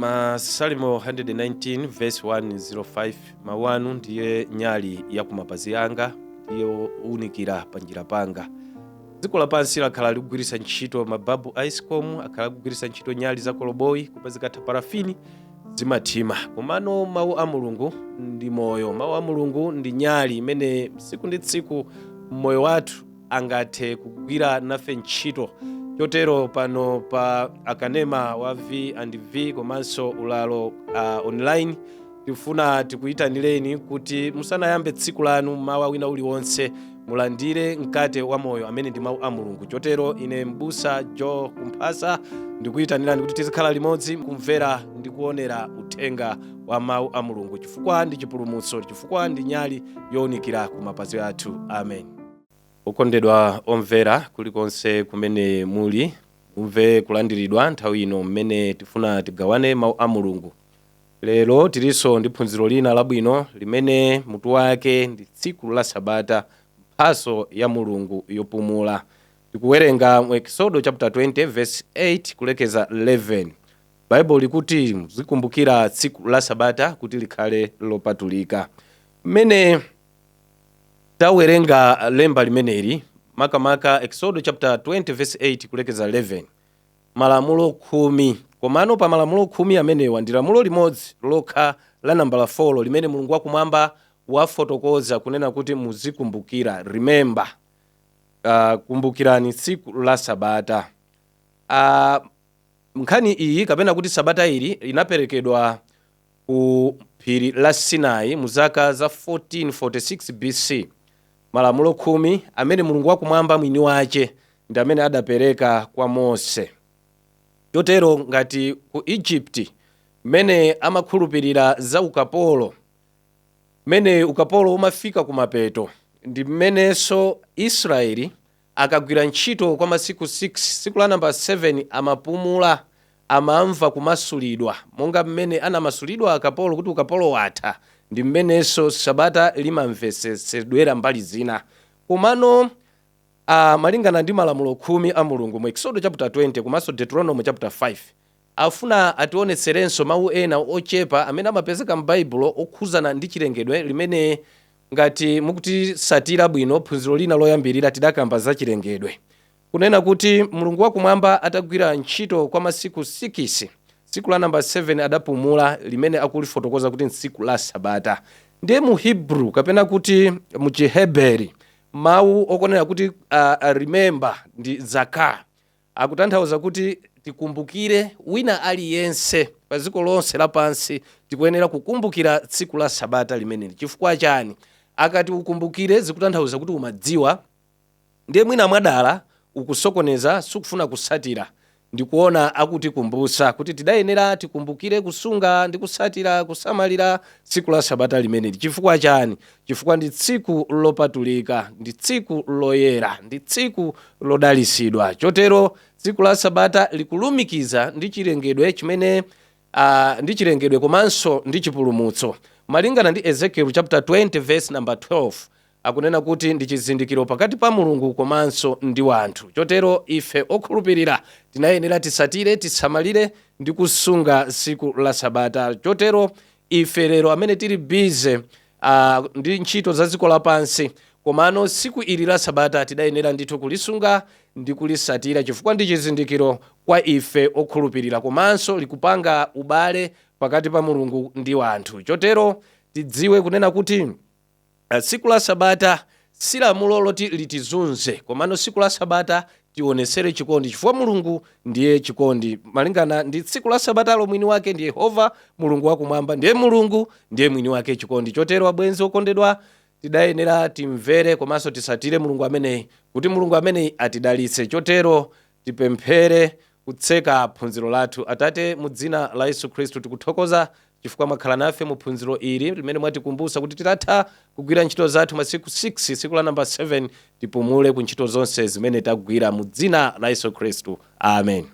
Masalimo 119 verse 105 mawu anu ndiye nyali ya kumapazi anga, ndiye unikira panjira panga. Dziko lapansi lakhala likugwiritsa ntchito mababu aiscom, akhala likugwiritsa ntchito nyali za koloboyi kupazikatha parafini zimathima. Komano mawu a Mulungu ndi moyo, mawu a Mulungu ndi nyali imene tsiku ndi tsiku moyo wathu angathe kugwira nafe ntchito. Chotero pano pa akanema wa V&V komanso ulalo online tifuna tikuyitanireni kuti musanayambe tsiku lanu mawa wina uliwonse mulandire mkate wa moyo amene ndi mawu a Mulungu. Chotero ine Mbusa Joe Kumphasa ndikuyitanirani kuti tizikhala limodzi kumvera ndi kuonera uthenga wa mawu a Mulungu, chifukwa ndi chipulumutso, chifukwa ndi nyali yowunikira ku mapazi athu. Amen. Okondedwa omvera kulikonse kumene muli, mumve kulandiridwa nthawi ino mmene tifuna tigawane mawu a Mulungu. Lero tilinso ndi phunziro lina labwino limene mutu wake ndi tsiku la Sabata, mphatso ya Mulungu yopumula. Tikuwerenga mu Exodo chapter 20 verse 8 kulekeza 11. Bible likuti muzikumbukira tsiku la Sabata kuti likhale lopatulika. Mmene tawerenga lemba limeneli makamaka Exodo chapter 20 verse 8 kulekeza 11, malamulo 10. Komano pa malamulo 10 amenewa ndi lamulo limodzi lokha la nambala 4 limene Mulungu wakumwamba wafotokoza kunena kuti muzikumbukira, remember, kumbukirani tsiku la Sabata. Nkhani iyi kapena kuti Sabata ili inaperekedwa ku phiri la Sinai mu zaka za 1446 BC. Malamulo 10 amene Mulungu wakumwamba mwini wace ndi amene adapereka kwa Mose. Chotero ngati ku Egypt mmene amakhulupirira za ukapolo, mmene ukapolo umafika kumapeto, ndi mmenenso Israeli akagwira ntchito kwa masiku 6, tsiku la namba 7 amapumula, amamva kumasulidwa monga mmene anamasulidwa akapolo kuti ukapolo watha. Ndi mmenenso Sabata limamvesedwera mbali zina. Komano malingana ndi malamulo 10 a Mulungu mu Exodo chapter 20 komanso Deuteronomy chapter 5 afuna ationetserenso mawu ena ochepa amene amapezeka m'Baibulo okhuzana ndi chilengedwe limene ngati mukutisatira bwino phunziro lina loyambirira tidakamba za chilengedwe, kunena kuti Mulungu wakumwamba atagwira ntchito kwa masiku 6, tsiku la namba 7 adapumula limene akulifotokoza kuti tsiku la Sabata. Ndiye mu Hebrew kapena kuti mu Chiheberi mawu okonena kuti remember ndi zaka, akutanthauza kuti tikumbukire wina aliyense pa dziko lonse lapansi tikuyenera kukumbukira tsiku la Sabata limeneli. Chifukwa chani? Akati ukumbukire zikutanthauza kuti umadziwa, ndiye mwina mwadala ukusokoneza sukufuna kusatira, ndikuona akutikumbusa kuti tidayenera tikumbukire kusunga ndi kusatira kusamalira tsiku la Sabata limeneli. Chifukwa chani? Chifukwa ndi tsiku lopatulika, ndi tsiku loyera, ndi tsiku lodalisidwa. Chotero tsiku la Sabata likulumikiza ndi chilengedwe chimene ndi chilengedwe komanso ndi chipulumutso. Malingana ndi Ezekiel chapter 20 verse number 12 akunena kuti ndi chizindikiro pakati pa Mulungu komanso ndi wanthu. Chotero ife okhulupirira tinayenera tisatire, tisamalire ndi kusunga tsiku la Sabata. Chotero ife lero amene tili busy ndi ntchito za dziko lapansi, komano tsiku ili la Sabata tidayenera ndithu kulisunga ndi kulisatira, chifukwa ndi chizindikiro kwa ife okhulupirira komanso likupanga ubale pakati pa Mulungu ndi wanthu. Chotero tidziwe kunena kuti tsiku la Sabata si lamulo loti litizunze, komano tsiku la Sabata tionesere chikondi, chifukwa Mulungu ndiye chikondi. Malingana ndi tsiku la Sabata lo mwini wake ndi Yehova Mulungu wakumwamba, ndiye Mulungu ndiye mwini wake chikondi. Chotero abwenzi okondedwa tidayenera timvere komanso tisatire Mulungu ameneyi kuti Mulungu ameneyi atidalitse. Chotero tipemphere kutseka phunziro lathu. Atate, mu dzina la Yesu Khristu tikuthokoza chifukwa mwakhala nafe mu phunziro ili limene mwatikumbusa kuti titatha kugwira ntchito zathu masiku 6, tsiku la namba 7 tipumule ku ntchito zonse zimene tagwira mu dzina la Yesu Khristu. Amen.